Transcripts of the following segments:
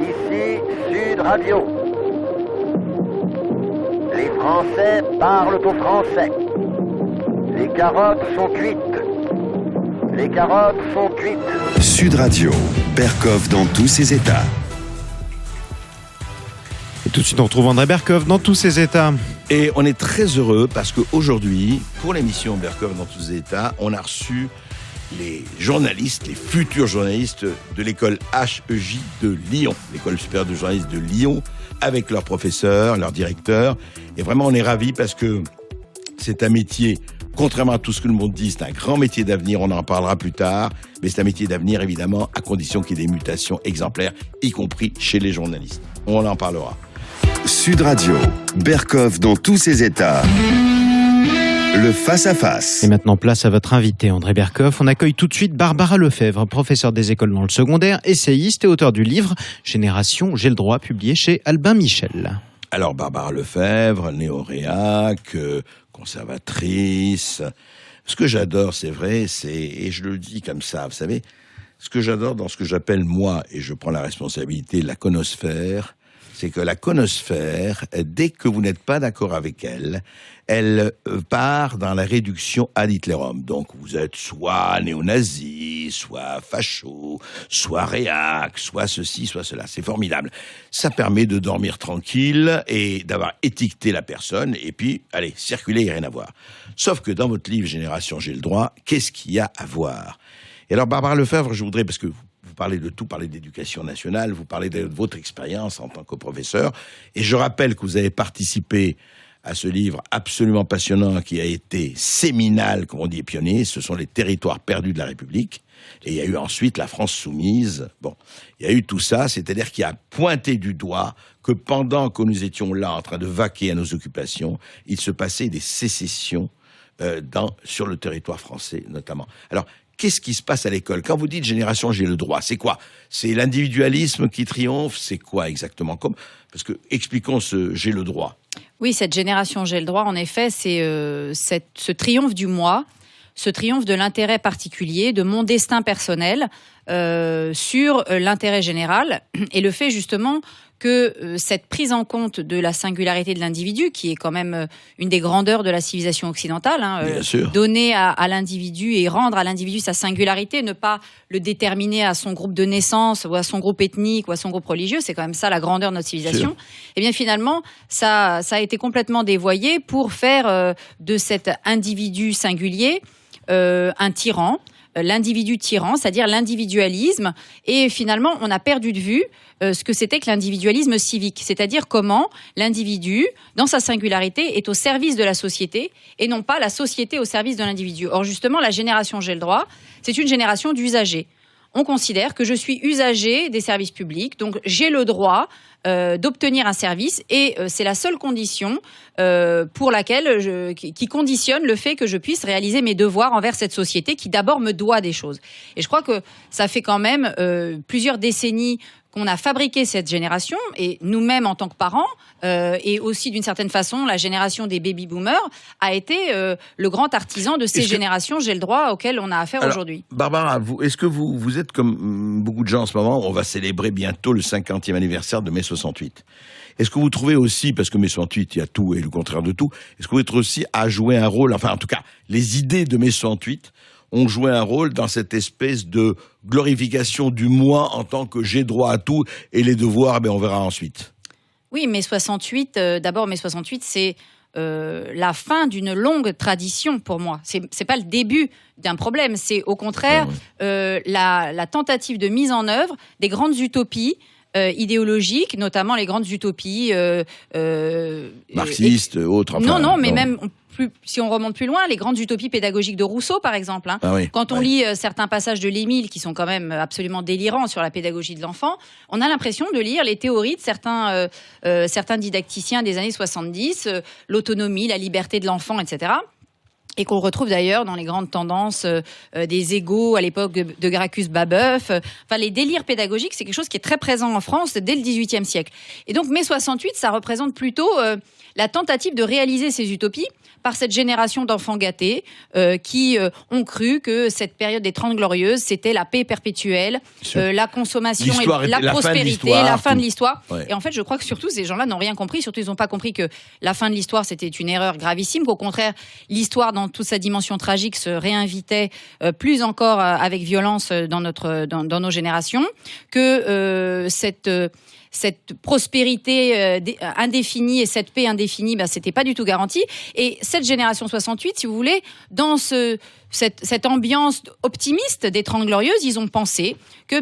Ici Sud Radio. Les Français parlent aux Français. Les carottes sont cuites. Les carottes sont cuites. Sud Radio, Berkov dans tous ses états. Et tout de suite, on retrouve André Berkov dans tous ses états. Et on est très heureux parce qu'aujourd'hui, pour l'émission Berkov dans tous ses états, on a reçu les journalistes, les futurs journalistes de l'école HEJ de Lyon, l'école supérieure de journalisme de Lyon, avec leurs professeurs, leurs directeurs. Et vraiment, on est ravis parce que c'est un métier, contrairement à tout ce que le monde dit, c'est un grand métier d'avenir, on en parlera plus tard, mais c'est un métier d'avenir, évidemment, à condition qu'il y ait des mutations exemplaires, y compris chez les journalistes. On en parlera. Sud Radio, Berkov dans tous ses états. Le face-à-face. Et maintenant, place à votre invité, André Berkov. On accueille tout de suite Barbara Lefebvre, professeure des écoles dans le secondaire, essayiste et auteur du livre « Génération, j'ai le droit », publié chez Albin Michel. Alors, Barbara Lefebvre, néo-réac, conservatrice. Ce que j'adore, c'est vrai, et je le dis comme ça, vous savez, ce que j'adore dans ce que j'appelle, moi, et je prends la responsabilité, la conosphère, c'est que la conosphère, dès que vous n'êtes pas d'accord avec elle part dans la réduction ad litterum. Donc vous êtes soit néo-nazi, soit facho, soit réac, soit ceci, soit cela. C'est formidable. Ça permet de dormir tranquille et d'avoir étiqueté la personne et puis, allez, circuler, il n'y a rien à voir. Sauf que dans votre livre « Génération, j'ai le droit », qu'est-ce qu'il y a à voir ? Et alors Barbara Lefebvre, je voudrais, parce que vous parlez de tout, parlez d'éducation nationale, vous parlez de votre expérience en tant que professeur, et je rappelle que vous avez participé à ce livre absolument passionnant qui a été séminal, comme on dit, pionnier, ce sont les territoires perdus de la République, et il y a eu ensuite la France soumise, bon, il y a eu tout ça, c'est-à-dire qu'il a pointé du doigt que pendant que nous étions là en train de vaquer à nos occupations, il se passait des sécessions sur le territoire français notamment. Alors, qu'est-ce qui se passe à l'école ? Quand vous dites « génération, j'ai le droit », c'est quoi ? C'est l'individualisme qui triomphe ? C'est quoi exactement ? Parce que, expliquons ce « j'ai le droit ». Oui, cette génération, j'ai le droit, en effet, c'est ce triomphe du moi, ce triomphe de l'intérêt particulier, de mon destin personnel sur l'intérêt général, et le fait justement que cette prise en compte de la singularité de l'individu, qui est quand même une des grandeurs de la civilisation occidentale, donner à l'individu et rendre à l'individu sa singularité, ne pas le déterminer à son groupe de naissance ou à son groupe ethnique ou à son groupe religieux, c'est quand même ça la grandeur de notre civilisation. Et bien finalement, ça a été complètement dévoyé pour faire de cet individu singulier un tyran, l'individu tyran, c'est-à-dire l'individualisme. Et finalement, on a perdu de vue ce que c'était que l'individualisme civique, c'est-à-dire comment l'individu, dans sa singularité, est au service de la société et non pas la société au service de l'individu. Or, justement, la génération J'ai le droit, c'est une génération d'usagers. On considère que je suis usager des services publics, donc j'ai le droit d'obtenir un service et c'est la seule condition pour laquelle qui conditionne le fait que je puisse réaliser mes devoirs envers cette société qui d'abord me doit des choses. Et je crois que ça fait quand même plusieurs décennies qu'on a fabriqué cette génération, et nous-mêmes en tant que parents, et aussi d'une certaine façon, la génération des baby-boomers a été le grand artisan de ces générations, j'ai le droit, auxquelles on a affaire aujourd'hui. Barbara, est-ce que vous êtes comme beaucoup de gens en ce moment, on va célébrer bientôt le 50e anniversaire de mai 68. Est-ce que vous trouvez aussi, parce que mai 68, il y a tout et le contraire de tout, est-ce que vous êtes aussi à jouer un rôle, enfin en tout cas, les idées de mai 68 ont joué un rôle dans cette espèce de glorification du moi en tant que j'ai droit à tout et les devoirs, on verra ensuite. Oui, mai 68, d'abord mai 68, c'est la fin d'une longue tradition pour moi. C'est pas le début d'un problème, c'est au contraire la tentative de mise en œuvre des grandes utopies idéologiques, notamment les grandes utopies marxistes, autres. Enfin, non, mais même si on remonte plus loin, les grandes utopies pédagogiques de Rousseau, par exemple. Quand on lit certains passages de l'Émile qui sont quand même absolument délirants sur la pédagogie de l'enfant, on a l'impression de lire les théories de certains didacticiens des années 70, l'autonomie, la liberté de l'enfant, etc. et qu'on retrouve d'ailleurs dans les grandes tendances des égos à l'époque de Gracchus Babeuf. Enfin, les délires pédagogiques, c'est quelque chose qui est très présent en France dès le XVIIIe siècle. Et donc, mai 68, ça représente plutôt la tentative de réaliser ces utopies par cette génération d'enfants gâtés qui ont cru que cette période des 30 Glorieuses, c'était la paix perpétuelle, la consommation, et la prospérité, la fin de l'histoire. Ouais. Et en fait, je crois que surtout, ces gens-là n'ont rien compris. Surtout, ils n'ont pas compris que la fin de l'histoire, c'était une erreur gravissime, qu'au contraire, l'histoire, dans toute sa dimension tragique, se réinvitait plus encore avec violence dans nos générations, que cette prospérité indéfinie et cette paix indéfinie, c'était pas du tout garanti. Et cette génération 68, si vous voulez, dans cette ambiance optimiste des 30 Glorieuses, ils ont pensé que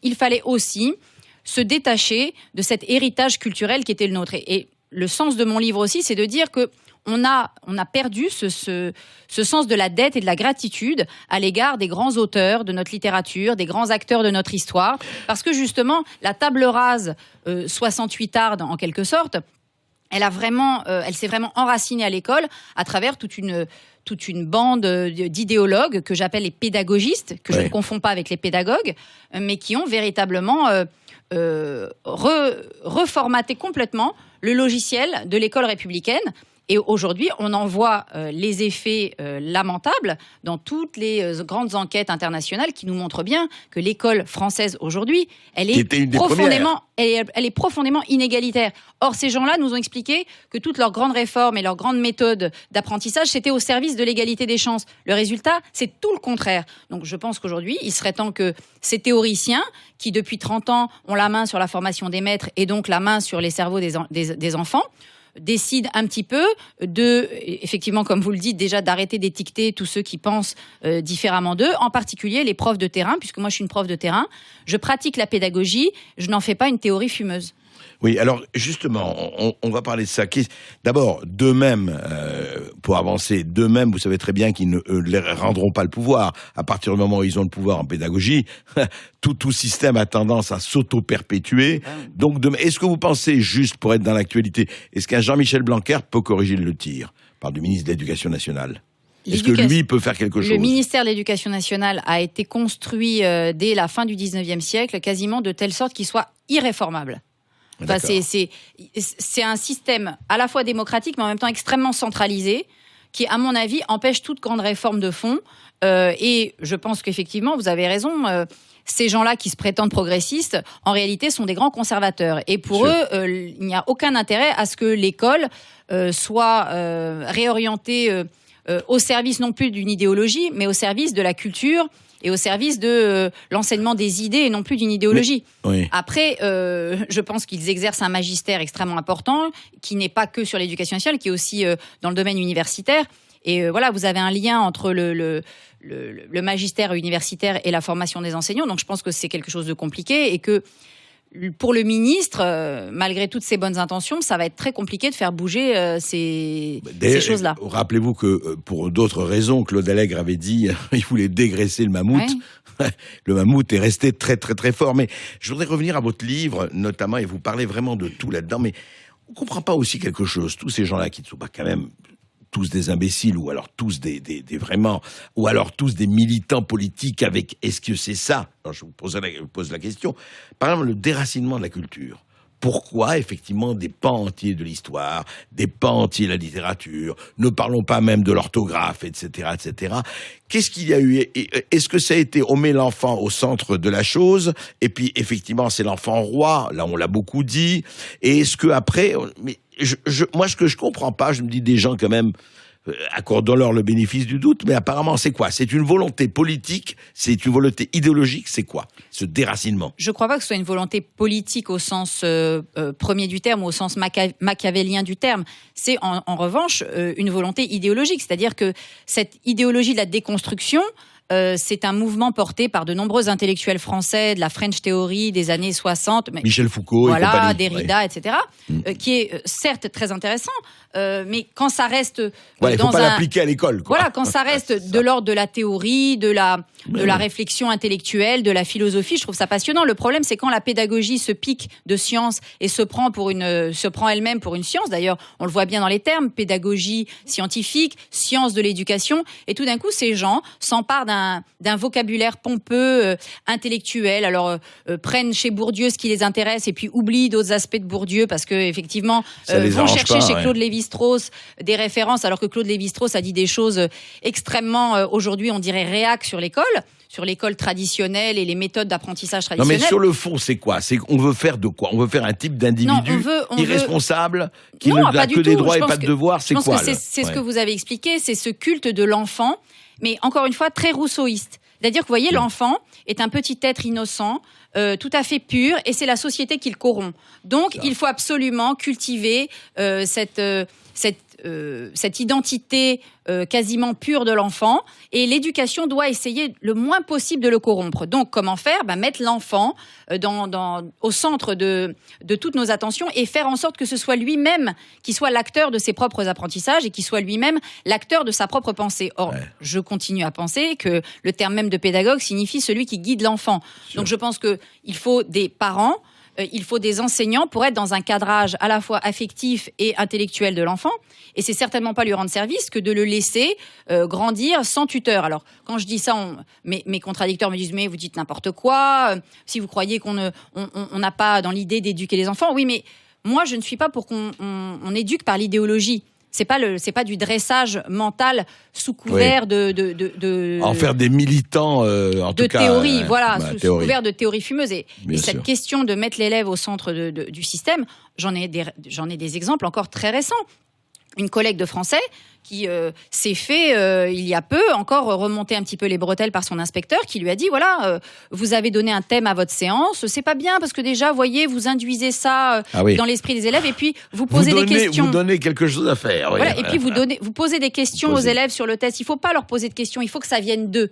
il fallait aussi se détacher de cet héritage culturel qui était le nôtre. Et le sens de mon livre aussi, c'est de dire que on a perdu ce sens de la dette et de la gratitude à l'égard des grands auteurs de notre littérature, des grands acteurs de notre histoire, parce que justement, la table rase 68arde, en quelque sorte, elle s'est vraiment enracinée à l'école à travers toute une bande d'idéologues que j'appelle les pédagogistes, que je ne confonds pas avec les pédagogues, mais qui ont véritablement reformaté complètement le logiciel de l'école républicaine. Et aujourd'hui, on en voit les effets lamentables dans toutes les grandes enquêtes internationales qui nous montrent bien que l'école française aujourd'hui, elle est profondément inégalitaire. Or, ces gens-là nous ont expliqué que toutes leurs grandes réformes et leurs grandes méthodes d'apprentissage, c'était au service de l'égalité des chances. Le résultat, c'est tout le contraire. Donc, je pense qu'aujourd'hui, il serait temps que ces théoriciens, qui depuis 30 ans ont la main sur la formation des maîtres et donc la main sur les cerveaux des enfants, décide un petit peu effectivement, comme vous le dites, déjà d'arrêter d'étiqueter tous ceux qui pensent différemment d'eux, en particulier les profs de terrain, puisque moi je suis une prof de terrain, je pratique la pédagogie, je n'en fais pas une théorie fumeuse. Oui, alors justement, on va parler de ça. D'abord, d'eux-mêmes, pour avancer, d'eux-mêmes, vous savez très bien qu'ils ne leur rendront pas le pouvoir. À partir du moment où ils ont le pouvoir en pédagogie, tout système a tendance à s'auto-perpétuer. Donc, est-ce que vous pensez, juste pour être dans l'actualité, est-ce qu'un Jean-Michel Blanquer peut corriger le tir par du ministre de l'Éducation nationale ? Est-ce que lui peut faire quelque chose ? Le ministère de l'Éducation nationale a été construit dès la fin du 19e siècle, quasiment de telle sorte qu'il soit irréformable. Enfin, c'est un système à la fois démocratique, mais en même temps extrêmement centralisé, qui, à mon avis, empêche toute grande réforme de fond. Et je pense qu'effectivement, vous avez raison, ces gens-là qui se prétendent progressistes, en réalité, sont des grands conservateurs. Et pour eux, il n'y a aucun intérêt à ce que l'école soit réorientée au service non plus d'une idéologie, mais au service de la culture et au service de l'enseignement des idées et non plus d'une idéologie. Après, je pense qu'ils exercent un magistère extrêmement important, qui n'est pas que sur l'éducation nationale, qui est aussi dans le domaine universitaire. Et voilà, vous avez un lien entre le magistère universitaire et la formation des enseignants. Donc je pense que c'est quelque chose de compliqué et que pour le ministre, malgré toutes ses bonnes intentions, ça va être très compliqué de faire bouger ces choses-là. Rappelez-vous que pour d'autres raisons, Claude Allègre avait dit il voulait dégraisser le mammouth. Ouais. Le mammouth est resté très très très fort. Mais je voudrais revenir à votre livre, notamment, et vous parlez vraiment de tout là-dedans. Mais on ne comprend pas aussi quelque chose. Tous ces gens-là qui ne sont pas quand même tous des imbéciles, ou alors tous des vraiment, ou alors tous des militants politiques avec, est-ce que c'est ça? Alors je vous pose la question. Par exemple, le déracinement de la culture. Pourquoi, effectivement, des pans entiers de l'histoire, des pans entiers de la littérature, ne parlons pas même de l'orthographe, etc., etc. Qu'est-ce qu'il y a eu? Est-ce que ça a été, on met l'enfant au centre de la chose, et puis, effectivement, c'est l'enfant roi, là, on l'a beaucoup dit, et est-ce que après, moi, ce que je comprends pas, je me dis des gens, quand même, accordons-leur le bénéfice du doute, mais apparemment, c'est quoi? C'est une volonté politique, c'est une volonté idéologique, c'est quoi, ce déracinement? Je ne crois pas que ce soit une volonté politique au sens premier du terme, ou au sens machiavélien du terme. C'est en revanche une volonté idéologique, c'est-à-dire que cette idéologie de la déconstruction, c'est un mouvement porté par de nombreux intellectuels français de la French Theory des années 60. Michel Foucault et voilà, compagnie. Derrida, etc. Qui est certes très intéressant, mais quand ça reste Il dans faut pas l'appliquer à l'école. Quoi. Voilà, quand ça reste de l'ordre de la théorie, de la réflexion intellectuelle, de la philosophie, je trouve ça passionnant. Le problème, c'est quand la pédagogie se pique de science et se prend elle-même pour une science. D'ailleurs, on le voit bien dans les termes, pédagogie scientifique, science de l'éducation. Et tout d'un coup, ces gens s'emparent d'un vocabulaire pompeux, intellectuel. Alors, prennent chez Bourdieu ce qui les intéresse et puis oublient d'autres aspects de Bourdieu parce que effectivement, vont chercher chez Claude Lévi-Strauss des références, alors que Claude Lévi-Strauss a dit des choses extrêmement, aujourd'hui, on dirait réac sur l'école traditionnelle et les méthodes d'apprentissage traditionnelles. Non, mais sur le fond, c'est quoi ? C'est qu'on veut faire de quoi ? On veut faire un type d'individu irresponsable qui n'a que des droits et pas de devoirs. C'est quoi ? C'est ce que vous avez expliqué, c'est ce culte de l'enfant, mais encore une fois très rousseauiste. C'est-à-dire que vous voyez, l'enfant est un petit être innocent, tout à fait pur, et c'est la société qui le corrompt. Donc, il faut absolument cultiver cette identité quasiment pure de l'enfant, et l'éducation doit essayer le moins possible de le corrompre. Donc, comment faire ? Mettre l'enfant au centre de toutes nos attentions et faire en sorte que ce soit lui-même qui soit l'acteur de ses propres apprentissages et qui soit lui-même l'acteur de sa propre pensée. Or, je continue à penser que le terme même de pédagogue signifie celui qui guide l'enfant. Donc, je pense qu'il faut des parents, il faut des enseignants pour être dans un cadrage à la fois affectif et intellectuel de l'enfant. Et c'est certainement pas lui rendre service que de le laisser grandir sans tuteur. Alors, quand je dis ça, mes contradicteurs me disent « mais vous dites n'importe quoi, si vous croyez qu'on n'a pas dans l'idée d'éduquer les enfants ». Oui, mais moi, je ne suis pas pour qu'on éduque par l'idéologie. C'est pas du dressage mental sous couvert de en faire des militants en tout cas théorie, sous couvert de théorie fumeuse. Et cette question de mettre l'élève au centre du système, j'en ai des exemples encore très récents. Une collègue de français qui s'est fait, il y a peu, encore remonter un petit peu les bretelles par son inspecteur, qui lui a dit, voilà, vous avez donné un thème à votre séance, c'est pas bien, parce que déjà, voyez, vous induisez ça dans l'esprit des élèves, et puis vous posez des questions. Vous donnez quelque chose à faire. Voilà, et puis vous posez des questions aux élèves sur le test. Il faut pas leur poser de questions, il faut que ça vienne d'eux.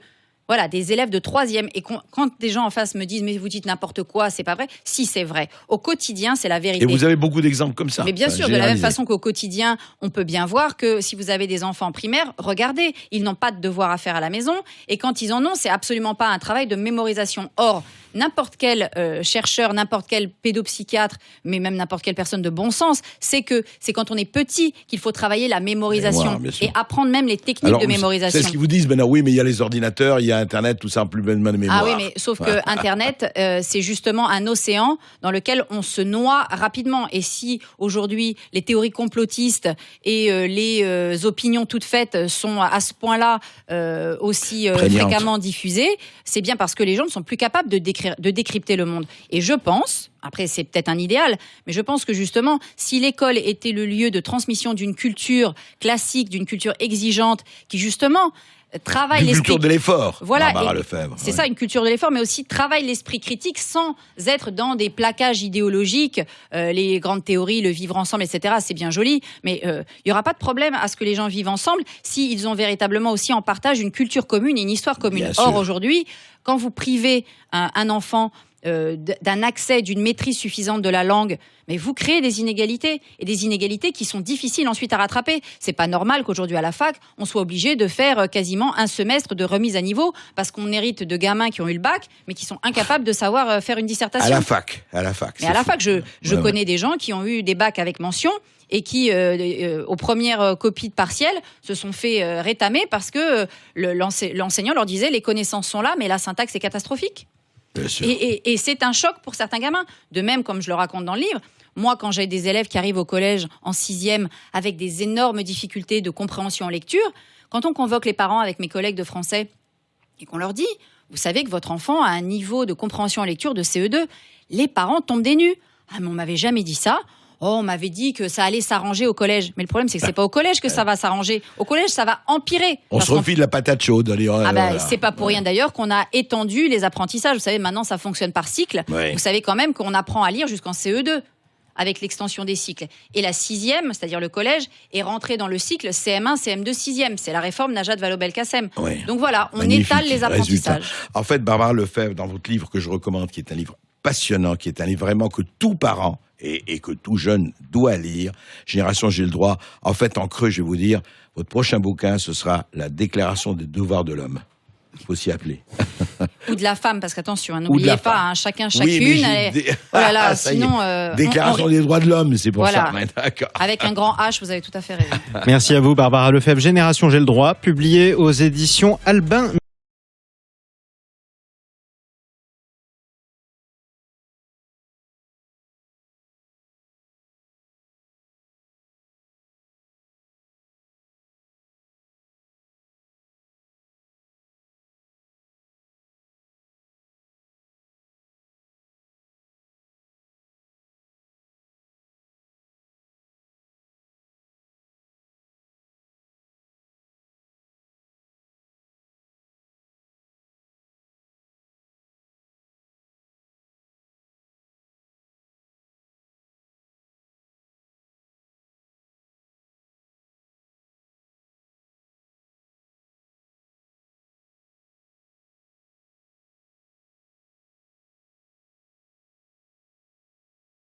Voilà, des élèves de 3e. Et quand des gens en face me disent « mais vous dites n'importe quoi, c'est pas vrai », si, c'est vrai. Au quotidien, c'est la vérité. Et vous avez beaucoup d'exemples comme ça. Mais bien sûr, de la même façon qu'au quotidien, on peut bien voir que si vous avez des enfants primaires, regardez, ils n'ont pas de devoirs à faire à la maison. Et quand ils en ont, c'est absolument pas un travail de mémorisation. Or, n'importe quel chercheur, n'importe quel pédopsychiatre, mais même n'importe quelle personne de bon sens, c'est quand on est petit qu'il faut travailler la mémorisation et apprendre même les techniques de mémorisation. C'est ce qu'ils vous disent, oui, mais il y a les ordinateurs, il y a Internet, tout ça, plus de mémoire. Ah oui, mais sauf que Internet, c'est justement un océan dans lequel on se noie rapidement. Et si aujourd'hui les théories complotistes et les opinions toutes faites sont à ce point-là aussi fréquemment diffusées, c'est bien parce que les gens ne sont plus capables de décrypter le monde. Et je pense, après c'est peut-être un idéal, mais je pense que justement, si l'école était le lieu de transmission d'une culture classique, d'une culture exigeante, qui justement travaille l'esprit... Une culture de l'effort, voilà, Barbara Lefebvre. C'est ça, une culture de l'effort, mais aussi travaille l'esprit critique sans être dans des plaquages idéologiques, les grandes théories, le vivre ensemble, etc. C'est bien joli, mais il n'y aura pas de problème à ce que les gens vivent ensemble s'ils ont véritablement aussi en partage une culture commune et une histoire commune. Or, aujourd'hui, quand vous privez un enfant d'un accès, d'une maîtrise suffisante de la langue, mais vous créez des inégalités, et des inégalités qui sont difficiles ensuite à rattraper. C'est pas normal qu'aujourd'hui à la fac, on soit obligé de faire quasiment un semestre de remise à niveau, parce qu'on hérite de gamins qui ont eu le bac, mais qui sont incapables de savoir faire une dissertation. À la fac. Mais à la fac, je connais des gens qui ont eu des bacs avec mention, et qui, aux premières copies de partiel, se sont fait rétamer parce que l'enseignant leur disait « les connaissances sont là, mais la syntaxe est catastrophique ». Et c'est un choc pour certains gamins. De même, comme je le raconte dans le livre, moi, quand j'ai des élèves qui arrivent au collège en 6e avec des énormes difficultés de compréhension en lecture, quand on convoque les parents avec mes collègues de français et qu'on leur dit « vous savez que votre enfant a un niveau de compréhension en lecture de CE2 », les parents tombent des nues. « Ah, mais on m'avait jamais dit ça ». Oh, on m'avait dit que ça allait s'arranger au collège. Mais le problème, c'est que c'est pas au collège que ça va s'arranger. Au collège, ça va empirer. On se refile la patate chaude. C'est pas pour rien d'ailleurs qu'on a étendu les apprentissages. Vous savez, maintenant, ça fonctionne par cycle. Ouais. Vous savez quand même qu'on apprend à lire jusqu'en CE2. avec l'extension des cycles. Et la 6e, c'est-à-dire le collège, est rentrée dans le cycle CM1, CM2, 6e. C'est la réforme Najat Vallaud-Belkacem. Oui. Donc voilà, on Magnifique étale les apprentissages. résultat. En fait, Barbara Lefebvre, dans votre livre que je recommande, qui est un livre passionnant, qui est un livre vraiment que tout parent et que tout jeune doit lire, Génération J'ai le droit. En fait, en creux, je vais vous dire, votre prochain bouquin, ce sera la Déclaration des devoirs de l'homme. Il faut s'y appeler. Ou de la femme, parce qu'attention, Ou de n'oubliez la pas, femme. chacun, Oui, chacune. mais Oh là là, ça y est. sinon... Déclaration des droits de l'homme, c'est pour Voilà. ça. Ouais, d'accord. Avec un grand H, vous avez tout à fait raison. Merci à vous, Barbara Lefebvre. Génération J'ai le droit, publié aux éditions Albin.